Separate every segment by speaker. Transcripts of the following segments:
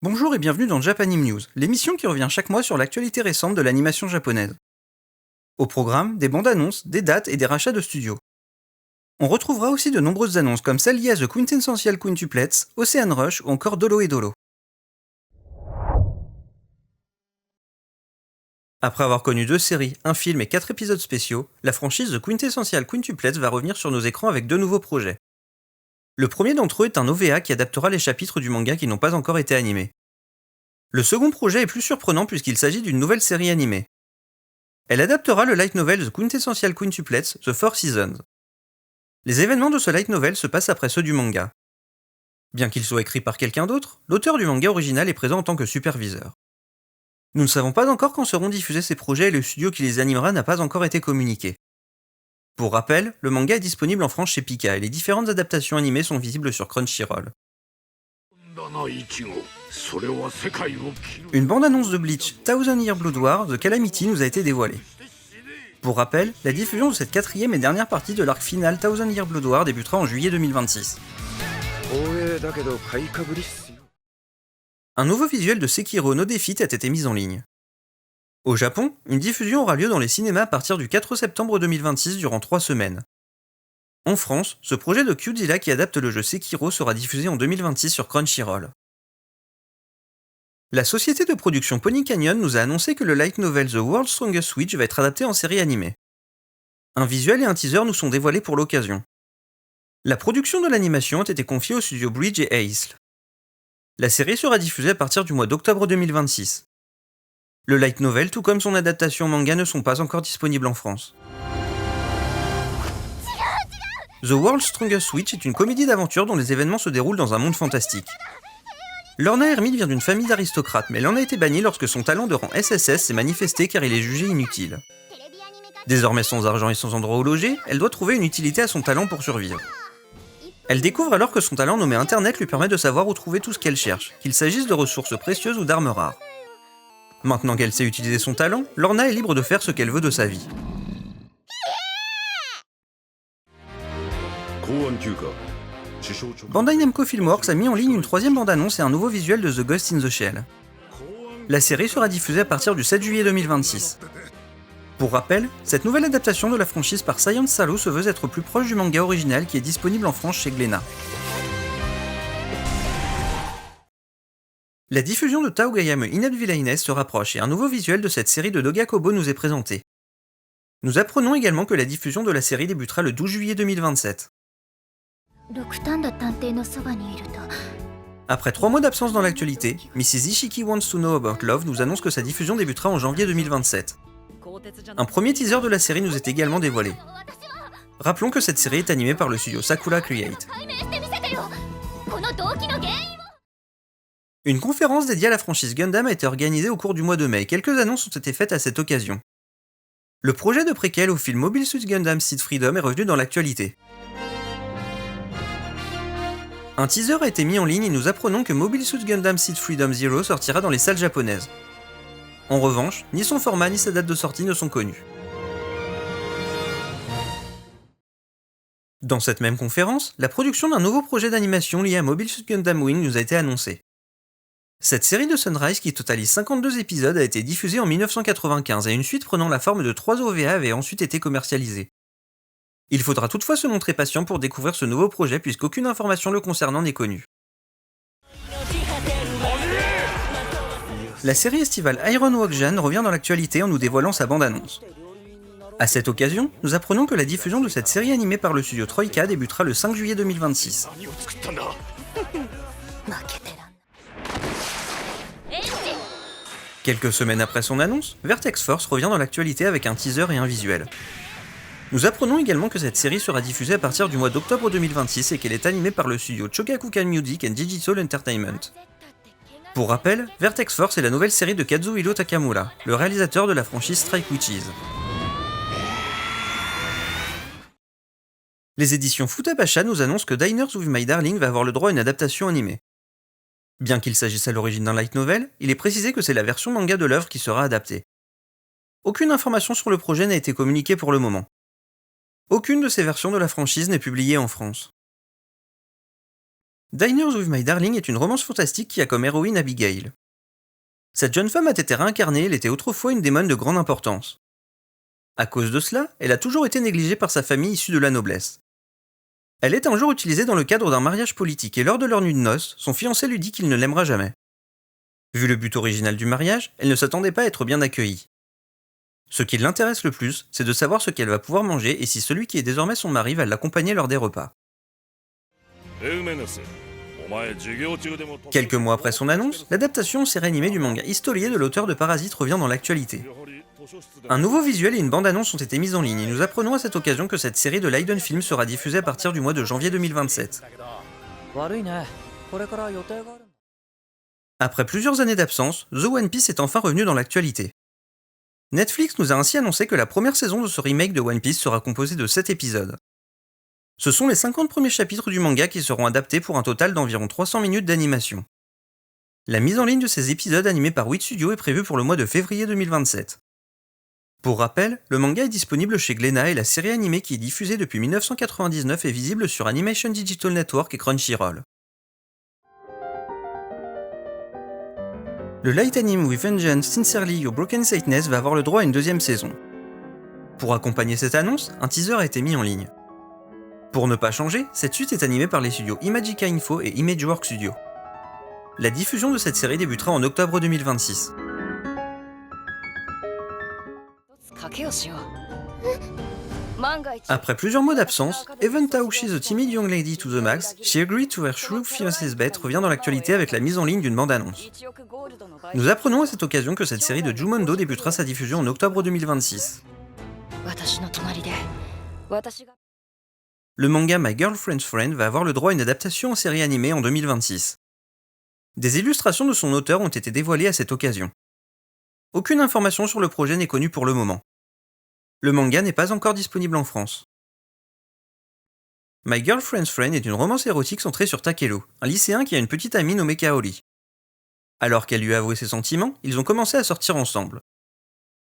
Speaker 1: Bonjour et bienvenue dans Japanime News, l'émission qui revient chaque mois sur l'actualité récente de l'animation japonaise. Au programme, des bandes annonces, des dates et des rachats de studios. On retrouvera aussi de nombreuses annonces comme celles liées à The Quintessential Quintuplets, Ocean Rush ou encore Dolo et Dolo. Après avoir connu 2 séries, un film et 4 épisodes spéciaux, la franchise The Quintessential Quintuplets va revenir sur nos écrans avec 2 nouveaux projets. Le premier d'entre eux est un OVA qui adaptera les chapitres du manga qui n'ont pas encore été animés. Le second projet est plus surprenant puisqu'il s'agit d'une nouvelle série animée. Elle adaptera le light novel The Quintessential Quintuplets, The Four Seasons. Les événements de ce light novel se passent après ceux du manga. Bien qu'il soit écrit par quelqu'un d'autre, l'auteur du manga original est présent en tant que superviseur. Nous ne savons pas encore quand seront diffusés ces projets et le studio qui les animera n'a pas encore été communiqué. Pour rappel, le manga est disponible en France chez Pika et les différentes adaptations animées sont visibles sur Crunchyroll. Une bande-annonce de Bleach, Thousand Year Blood War, The Calamity nous a été dévoilée. Pour rappel, la diffusion de cette quatrième et dernière partie de l'arc final Thousand Year Blood War débutera en juillet 2026. Un nouveau visuel de Sekiro no Defeat a été mis en ligne. Au Japon, une diffusion aura lieu dans les cinémas à partir du 4 septembre 2026 durant 3 semaines. En France, ce projet de Qzilla qui adapte le jeu Sekiro sera diffusé en 2026 sur Crunchyroll. La société de production Pony Canyon nous a annoncé que le light novel The World's Strongest Witch va être adapté en série animée. Un visuel et un teaser nous sont dévoilés pour l'occasion. La production de l'animation a été confiée au studio Bridge et Aisle. La série sera diffusée à partir du mois d'octobre 2026. Le light novel, tout comme son adaptation manga, ne sont pas encore disponibles en France. The World's Strongest Witch est une comédie d'aventure dont les événements se déroulent dans un monde fantastique. Lorna Hermite vient d'une famille d'aristocrates, mais elle en a été bannie lorsque son talent de rang SSS s'est manifesté car il est jugé inutile. Désormais sans argent et sans endroit où loger, elle doit trouver une utilité à son talent pour survivre. Elle découvre alors que son talent nommé Internet lui permet de savoir où trouver tout ce qu'elle cherche, qu'il s'agisse de ressources précieuses ou d'armes rares. Maintenant qu'elle sait utiliser son talent, Lorna est libre de faire ce qu'elle veut de sa vie. Bandai Namco Filmworks a mis en ligne une 3ème bande-annonce et un nouveau visuel de The Ghost in the Shell. La série sera diffusée à partir du 7 juillet 2026. Pour rappel, cette nouvelle adaptation de la franchise par Science Salo se veut être plus proche du manga original qui est disponible en France chez Glénat. La diffusion de Taogayame Inad Villaines se rapproche et un nouveau visuel de cette série de Doga Kobo nous est présenté. Nous apprenons également que la diffusion de la série débutera le 12 juillet 2027. Après 3 mois d'absence dans l'actualité, Mrs. Ishiki Wants to Know About Love nous annonce que sa diffusion débutera en janvier 2027. Un premier teaser de la série nous est également dévoilé. Rappelons que cette série est animée par le studio Sakura Create. Une conférence dédiée à la franchise Gundam a été organisée au cours du mois de mai et quelques annonces ont été faites à cette occasion. Le projet de préquel au film Mobile Suit Gundam Seed Freedom est revenu dans l'actualité. Un teaser a été mis en ligne et nous apprenons que Mobile Suit Gundam Seed Freedom Zero sortira dans les salles japonaises. En revanche, ni son format ni sa date de sortie ne sont connus. Dans cette même conférence, la production d'un nouveau projet d'animation lié à Mobile Suit Gundam Wing nous a été annoncée. Cette série de Sunrise qui totalise 52 épisodes a été diffusée en 1995 et une suite prenant la forme de 3 OVA avait ensuite été commercialisée. Il faudra toutefois se montrer patient pour découvrir ce nouveau projet puisqu'aucune information le concernant n'est connue. La série estivale Iron Walkjan revient dans l'actualité en nous dévoilant sa bande-annonce. A cette occasion, nous apprenons que la diffusion de cette série animée par le studio Troika débutera le 5 juillet 2026. Quelques semaines après son annonce, Vertex Force revient dans l'actualité avec un teaser et un visuel. Nous apprenons également que cette série sera diffusée à partir du mois d'octobre 2026 et qu'elle est animée par le studio Chogakukan Music and Digital Entertainment. Pour rappel, Vertex Force est la nouvelle série de Kazuhiro Takamura, le réalisateur de la franchise Strike Witches. Les éditions Futabasha nous annoncent que Diners with My Darling va avoir le droit à une adaptation animée. Bien qu'il s'agisse à l'origine d'un light novel, il est précisé que c'est la version manga de l'œuvre qui sera adaptée. Aucune information sur le projet n'a été communiquée pour le moment. Aucune de ces versions de la franchise n'est publiée en France. Diners with My Darling est une romance fantastique qui a comme héroïne Abigail. Cette jeune femme a été réincarnée, elle était autrefois une démone de grande importance. À cause de cela, elle a toujours été négligée par sa famille issue de la noblesse. Elle est un jour utilisée dans le cadre d'un mariage politique et lors de leur nuit de noces, son fiancé lui dit qu'il ne l'aimera jamais. Vu le but original du mariage, elle ne s'attendait pas à être bien accueillie. Ce qui l'intéresse le plus, c'est de savoir ce qu'elle va pouvoir manger et si celui qui est désormais son mari va l'accompagner lors des repas. Quelques mois après son annonce, l'adaptation en série animée du manga Histolier de l'auteur de Parasite revient dans l'actualité. Un nouveau visuel et une bande-annonce ont été mises en ligne et nous apprenons à cette occasion que cette série de Leiden Film sera diffusée à partir du mois de janvier 2027. Après plusieurs années d'absence, The One Piece est enfin revenu dans l'actualité. Netflix nous a ainsi annoncé que la première saison de ce remake de One Piece sera composée de 7 épisodes. Ce sont les 50 premiers chapitres du manga qui seront adaptés pour un total d'environ 300 minutes d'animation. La mise en ligne de ces épisodes animés par Wit Studio est prévue pour le mois de février 2027. Pour rappel, le manga est disponible chez Glénat et la série animée qui est diffusée depuis 1999 est visible sur Animation Digital Network et Crunchyroll. Le light anime with Vengeance Sincerely Your Broken Sadness va avoir le droit à une deuxième saison. Pour accompagner cette annonce, un teaser a été mis en ligne. Pour ne pas changer, cette suite est animée par les studios Imagica Info et Imageworks Studio. La diffusion de cette série débutera en octobre 2026. Après plusieurs mois d'absence, even though she's a timid young lady to the max, she agreed to her shrewd fiancé's bet revient dans l'actualité avec la mise en ligne d'une bande-annonce. Nous apprenons à cette occasion que cette série de Jumondo débutera sa diffusion en octobre 2026. Le manga My Girlfriend's Friend va avoir le droit à une adaptation en série animée en 2026. Des illustrations de son auteur ont été dévoilées à cette occasion. Aucune information sur le projet n'est connue pour le moment. Le manga n'est pas encore disponible en France. My Girlfriend's Friend est une romance érotique centrée sur Takelo, un lycéen qui a une petite amie nommée Kaori. Alors qu'elle lui a avoué ses sentiments, ils ont commencé à sortir ensemble.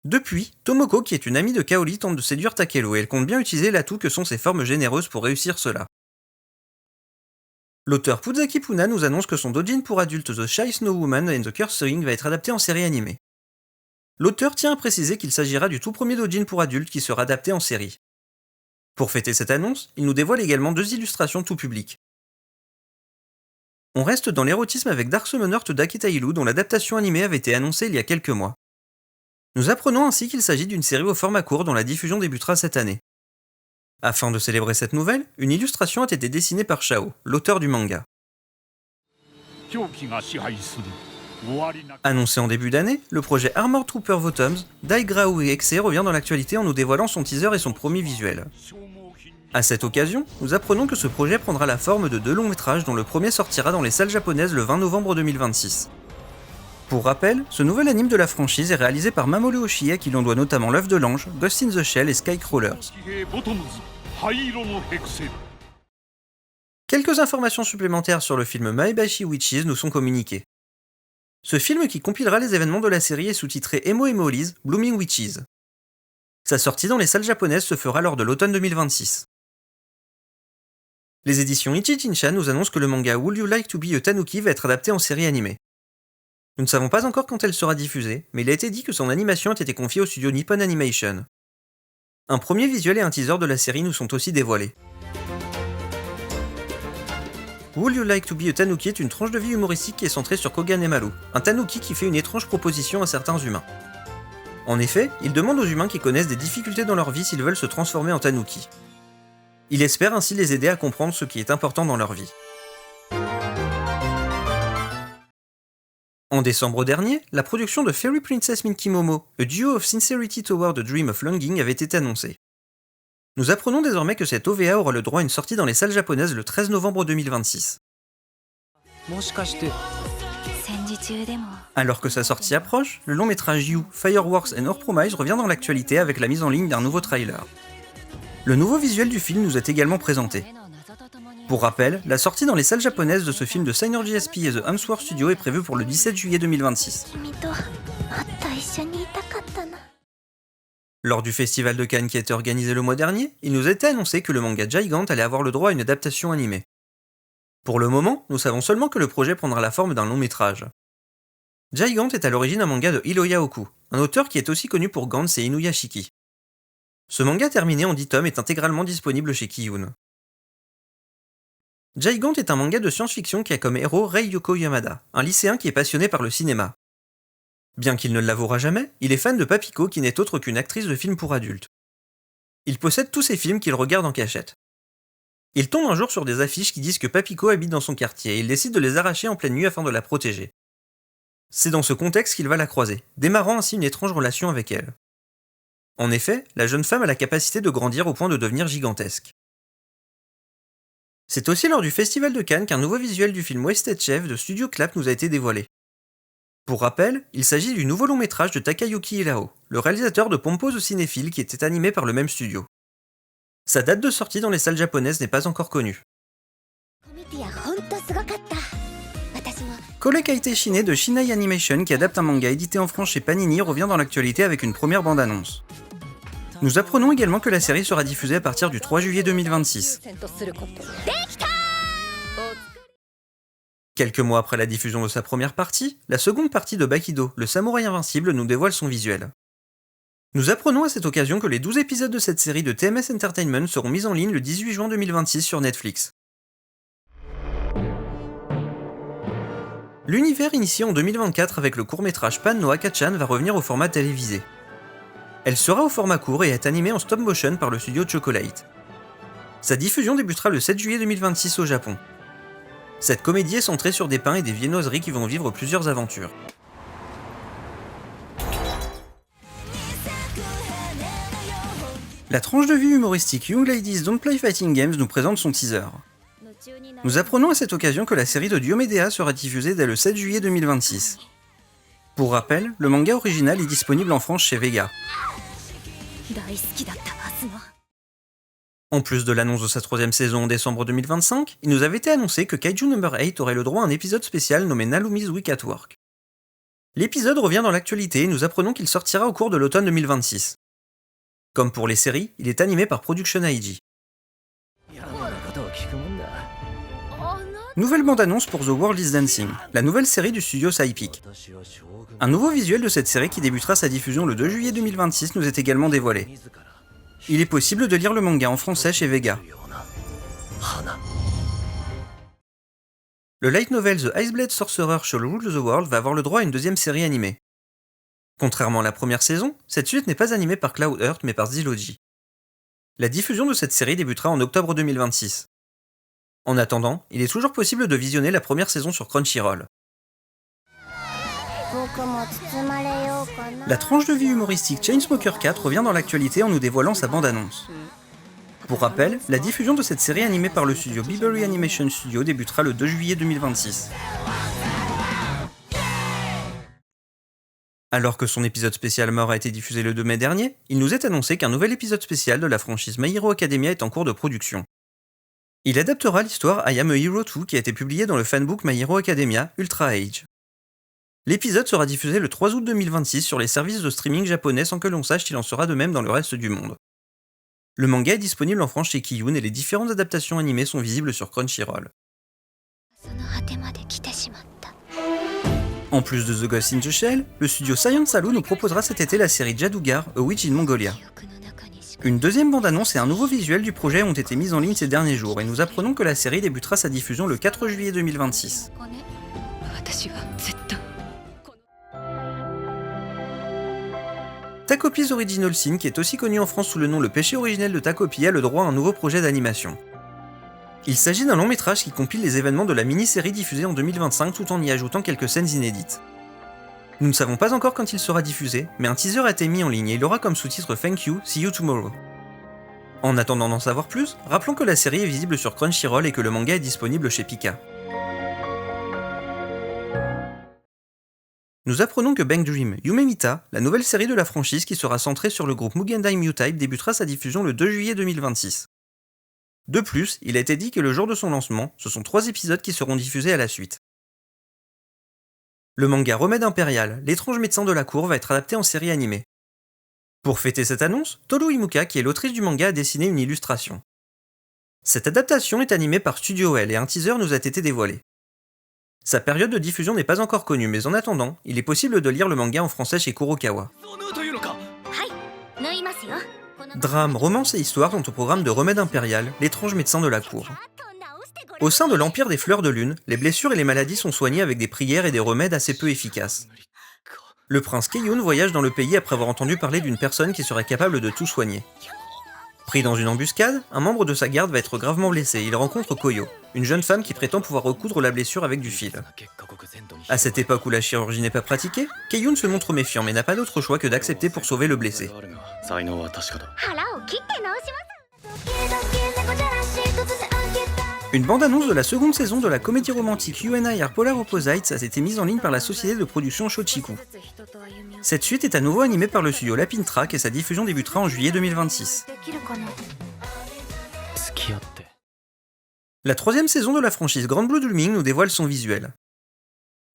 Speaker 1: Depuis, Tomoko, qui est une amie de Kaori, tente de séduire Takelo et elle compte bien utiliser l'atout que sont ses formes généreuses pour réussir cela. L'auteur Puzaki Puna nous annonce que son doujin pour adultes The Shy Snow Woman and the Curse Ring va être adapté en série animée. L'auteur tient à préciser qu'il s'agira du tout premier doujin pour adultes qui sera adapté en série. Pour fêter cette annonce, il nous dévoile également 2 illustrations tout public. On reste dans l'érotisme avec Dark Summoner to Daketailu dont l'adaptation animée avait été annoncée il y a quelques mois. Nous apprenons ainsi qu'il s'agit d'une série au format court dont la diffusion débutera cette année. Afin de célébrer cette nouvelle, une illustration a été dessinée par Shao, l'auteur du manga. Annoncé en début d'année, le projet Armored Trooper Votoms, Daigrao et Exe revient dans l'actualité en nous dévoilant son teaser et son premier visuel. À cette occasion, nous apprenons que ce projet prendra la forme de 2 longs métrages dont le premier sortira dans les salles japonaises le 20 novembre 2026. Pour rappel, ce nouvel anime de la franchise est réalisé par Mamoru Oshii à qui l'on doit notamment L'œuf de l'ange, Ghost in the Shell et Skycrawlers. Quelques informations supplémentaires sur le film Maebashi Witches nous sont communiquées. Ce film qui compilera les événements de la série est sous-titré Emo Emolies Blooming Witches. Sa sortie dans les salles japonaises se fera lors de l'automne 2026. Les éditions Ichijinsha nous annoncent que le manga Would You Like to Be a Tanuki va être adapté en série animée. Nous ne savons pas encore quand elle sera diffusée, mais il a été dit que son animation a été confiée au studio Nippon Animation. Un premier visuel et un teaser de la série nous sont aussi dévoilés. Would You Like to Be a Tanuki est une tranche de vie humoristique qui est centrée sur Kogan Emaru, un tanuki qui fait une étrange proposition à certains humains. En effet, il demande aux humains qui connaissent des difficultés dans leur vie s'ils veulent se transformer en tanuki. Il espère ainsi les aider à comprendre ce qui est important dans leur vie. En décembre dernier, la production de Fairy Princess Minky Momo, A Duo of Sincerity Toward a Dream of Longing avait été annoncée. Nous apprenons désormais que cette OVA aura le droit à une sortie dans les salles japonaises le 13 novembre 2026. Alors que sa sortie approche, le long métrage You, Fireworks and Our Promise revient dans l'actualité avec la mise en ligne d'un nouveau trailer. Le nouveau visuel du film nous est également présenté. Pour rappel, la sortie dans les salles japonaises de ce film de Synergy SP et The Hamsworth Studio est prévue pour le 17 juillet 2026. Lors du festival de Cannes qui a été organisé le mois dernier, il nous a été annoncé que le manga Gigant allait avoir le droit à une adaptation animée. Pour le moment, nous savons seulement que le projet prendra la forme d'un long métrage. Gigant est à l'origine un manga de Hiroya Oku, un auteur qui est aussi connu pour Gantz et Inuyashiki. Ce manga terminé en 10 tomes est intégralement disponible chez Kiyun. Gigant est un manga de science-fiction qui a comme héros Rei Yoko Yamada, un lycéen qui est passionné par le cinéma. Bien qu'il ne l'avouera jamais, il est fan de Papiko qui n'est autre qu'une actrice de films pour adultes. Il possède tous ces films qu'il regarde en cachette. Il tombe un jour sur des affiches qui disent que Papiko habite dans son quartier et il décide de les arracher en pleine nuit afin de la protéger. C'est dans ce contexte qu'il va la croiser, démarrant ainsi une étrange relation avec elle. En effet, la jeune femme a la capacité de grandir au point de devenir gigantesque. C'est aussi lors du Festival de Cannes qu'un nouveau visuel du film Wasted Chef de Studio Clap nous a été dévoilé. Pour rappel, il s'agit du nouveau long métrage de Takayuki Ilao, le réalisateur de Pompose cinéphile qui était animé par le même studio. Sa date de sortie dans les salles japonaises n'est pas encore connue. Kole Kaite Shine de Shinai Animation, qui adapte un manga édité en France chez Panini, revient dans l'actualité avec une première bande-annonce. Nous apprenons également que la série sera diffusée à partir du 3 juillet 2026. Quelques mois après la diffusion de sa première partie, la seconde partie de Bakido, le samouraï invincible, nous dévoile son visuel. Nous apprenons à cette occasion que les 12 épisodes de cette série de TMS Entertainment seront mis en ligne le 18 juin 2026 sur Netflix. L'univers initié en 2024 avec le court-métrage Pan no Akachan va revenir au format télévisé. Elle sera au format court et est animée en stop-motion par le studio Chocolate. Sa diffusion débutera le 7 juillet 2026 au Japon. Cette comédie est centrée sur des pains et des viennoiseries qui vont vivre plusieurs aventures. La tranche de vie humoristique Young Ladies Don't Play Fighting Games nous présente son teaser. Nous apprenons à cette occasion que la série de Diomedea sera diffusée dès le 7 juillet 2026. Pour rappel, le manga original est disponible en France chez Vega. En plus de l'annonce de sa 3ème saison en décembre 2025, il nous avait été annoncé que Kaiju No. 8 aurait le droit à un épisode spécial nommé Nalumi's Week at Work. L'épisode revient dans l'actualité et nous apprenons qu'il sortira au cours de l'automne 2026. Comme pour les séries, il est animé par Production IG. Nouvelle bande-annonce pour The World is Dancing, la nouvelle série du studio Sci-Pic. Un nouveau visuel de cette série qui débutera sa diffusion le 2 juillet 2026 nous est également dévoilé. Il est possible de lire le manga en français chez Vega. Le light novel The Iceblade Sorcerer Shall Rule the World va avoir le droit à une deuxième série animée. Contrairement à la première saison, cette suite n'est pas animée par Cloud Earth mais par Zilogy. La diffusion de cette série débutera en octobre 2026. En attendant, il est toujours possible de visionner la première saison sur Crunchyroll. La tranche de vie humoristique Chainsmoker 4 revient dans l'actualité en nous dévoilant sa bande-annonce. Pour rappel, la diffusion de cette série animée par le studio Bibury Animation Studio débutera le 2 juillet 2026. Alors que son épisode spécial mort a été diffusé le 2 mai dernier, il nous est annoncé qu'un nouvel épisode spécial de la franchise My Hero Academia est en cours de production. Il adaptera l'histoire I Am a Hero 2 qui a été publiée dans le fanbook My Hero Academia Ultra Age. L'épisode sera diffusé le 3 août 2026 sur les services de streaming japonais sans que l'on sache s'il en sera de même dans le reste du monde. Le manga est disponible en France chez Kiyun et les différentes adaptations animées sont visibles sur Crunchyroll. En plus de The Ghost in the Shell, le studio Science Salu nous proposera cet été la série Jadugar, A Witch in Mongolia. Une deuxième bande-annonce et un nouveau visuel du projet ont été mis en ligne ces derniers jours et nous apprenons que la série débutera sa diffusion le 4 juillet 2026. Takopi's Original Sin, qui est aussi connu en France sous le nom Le Péché Originel de Takopi, a le droit à un nouveau projet d'animation. Il s'agit d'un long métrage qui compile les événements de la mini-série diffusée en 2025 tout en y ajoutant quelques scènes inédites. Nous ne savons pas encore quand il sera diffusé, mais un teaser a été mis en ligne et il aura comme sous-titre Thank you, see you tomorrow. En attendant d'en savoir plus, rappelons que la série est visible sur Crunchyroll et que le manga est disponible chez Pika. Nous apprenons que Bang Dream Yume Mita, la nouvelle série de la franchise qui sera centrée sur le groupe Mugendai Mutype, débutera sa diffusion le 2 juillet 2026. De plus, il a été dit que le jour de son lancement, ce sont 3 épisodes qui seront diffusés à la suite. Le manga Remède Impérial, l'étrange médecin de la cour, va être adapté en série animée. Pour fêter cette annonce, Toru Imuka, qui est l'autrice du manga, a dessiné une illustration. Cette adaptation est animée par Studio L et un teaser nous a été dévoilé. Sa période de diffusion n'est pas encore connue, mais en attendant, il est possible de lire le manga en français chez Kurokawa. Drame, romance et histoire sont au programme de Remède Impérial, l'étrange médecin de la cour. Au sein de l'Empire des Fleurs de Lune, les blessures et les maladies sont soignées avec des prières et des remèdes assez peu efficaces. Le prince Keiyun voyage dans le pays après avoir entendu parler d'une personne qui serait capable de tout soigner. Pris dans une embuscade, un membre de sa garde va être gravement blessé et il rencontre Koyo, une jeune femme qui prétend pouvoir recoudre la blessure avec du fil. À cette époque où la chirurgie n'est pas pratiquée, Keiyun se montre méfiant mais n'a pas d'autre choix que d'accepter pour sauver le blessé. Une bande-annonce de la seconde saison de la comédie romantique You and I Are Polar Opposites a été mise en ligne par la société de production Shochiku. Cette suite est à nouveau animée par le studio Lapintrack et sa diffusion débutera en juillet 2026. La troisième saison de la franchise Grand Blue Dreaming nous dévoile son visuel.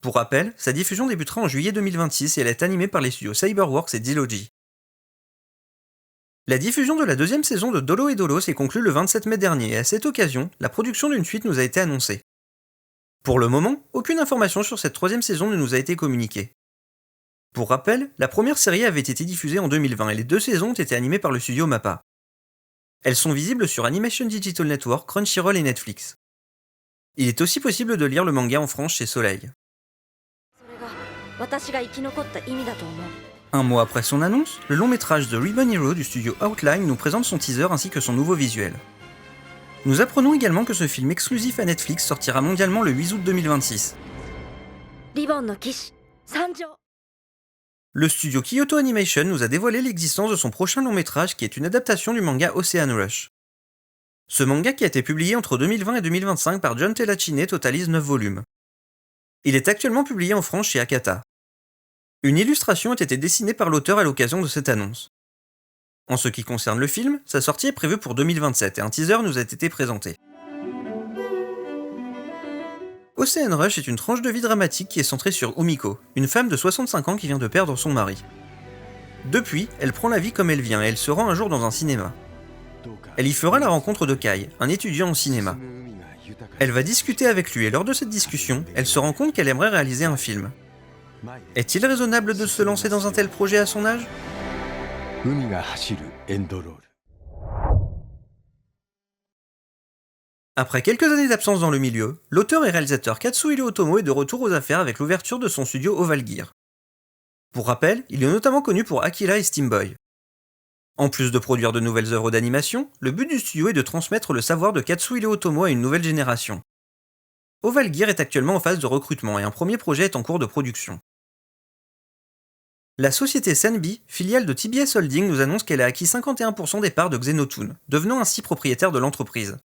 Speaker 1: Pour rappel, sa diffusion débutera en juillet 2026 et elle est animée par les studios Cyberworks et Dilogy. La diffusion de la deuxième saison de Dolo et Dolo s'est conclue le 27 mai dernier et à cette occasion, la production d'une suite nous a été annoncée. Pour le moment, aucune information sur cette troisième saison ne nous a été communiquée. Pour rappel, la première série avait été diffusée en 2020 et les deux saisons ont été animées par le studio MAPPA. Elles sont visibles sur Animation Digital Network, Crunchyroll et Netflix. Il est aussi possible de lire le manga en France chez Soleil. Un mois après son annonce, le long métrage The Ribbon Hero du studio Outline nous présente son teaser ainsi que son nouveau visuel. Nous apprenons également que ce film exclusif à Netflix sortira mondialement le 8 août 2026. Le studio Kyoto Animation nous a dévoilé l'existence de son prochain long métrage qui est une adaptation du manga Ocean Rush. Ce manga qui a été publié entre 2020 et 2025 par John Tellachine totalise 9 volumes. Il est actuellement publié en France chez Akata. Une illustration a été dessinée par l'auteur à l'occasion de cette annonce. En ce qui concerne le film, sa sortie est prévue pour 2027 et un teaser nous a été présenté. Ocean Rush est une tranche de vie dramatique qui est centrée sur Umiko, une femme de 65 ans qui vient de perdre son mari. Depuis, elle prend la vie comme elle vient et elle se rend un jour dans un cinéma. Elle y fera la rencontre de Kai, un étudiant en cinéma. Elle va discuter avec lui et lors de cette discussion, elle se rend compte qu'elle aimerait réaliser un film. Est-il raisonnable de se lancer dans un tel projet à son âge ? Après quelques années d'absence dans le milieu, l'auteur et réalisateur Katsuhiro Otomo est de retour aux affaires avec l'ouverture de son studio Oval Gear. Pour rappel, il est notamment connu pour Akira et Steam Boy. En plus de produire de nouvelles œuvres d'animation, le but du studio est de transmettre le savoir de Katsuhiro Otomo à une nouvelle génération. Oval Gear est actuellement en phase de recrutement et un premier projet est en cours de production. La société Senbi, filiale de TBS Holding, nous annonce qu'elle a acquis 51% des parts de Xenotoon, devenant ainsi propriétaire de l'entreprise.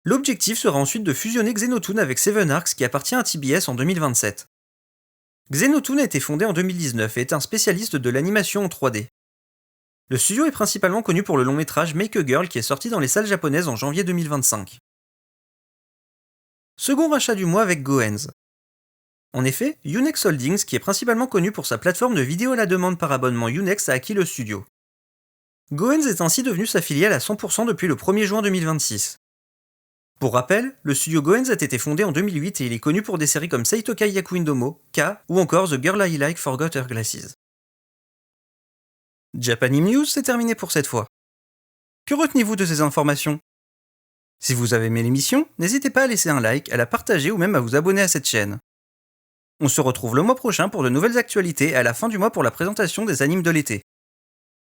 Speaker 1: L'objectif sera ensuite de fusionner Xenotoon avec Seven Arcs qui appartient à TBS en 2027. Xenotoon a été fondé en 2019 et est un spécialiste de l'animation en 3D. Le studio est principalement connu pour le long métrage Make a Girl qui est sorti dans les salles japonaises en janvier 2025. Second rachat du mois avec Goenz. En effet, Unex Holdings, qui est principalement connu pour sa plateforme de vidéo à la demande par abonnement Unex, a acquis le studio. Goenz est ainsi devenu sa filiale à 100% depuis le 1er juin 2026. Pour rappel, le studio Goenz a été fondé en 2008 et il est connu pour des séries comme Seitokai Yakuindomo, K ou encore The Girl I Like Forgot Her Glasses. Japanime News, c'est terminé pour cette fois. Que retenez-vous de ces informations ? Si vous avez aimé l'émission, n'hésitez pas à laisser un like, à la partager ou même à vous abonner à cette chaîne. On se retrouve le mois prochain pour de nouvelles actualités et à la fin du mois pour la présentation des animes de l'été.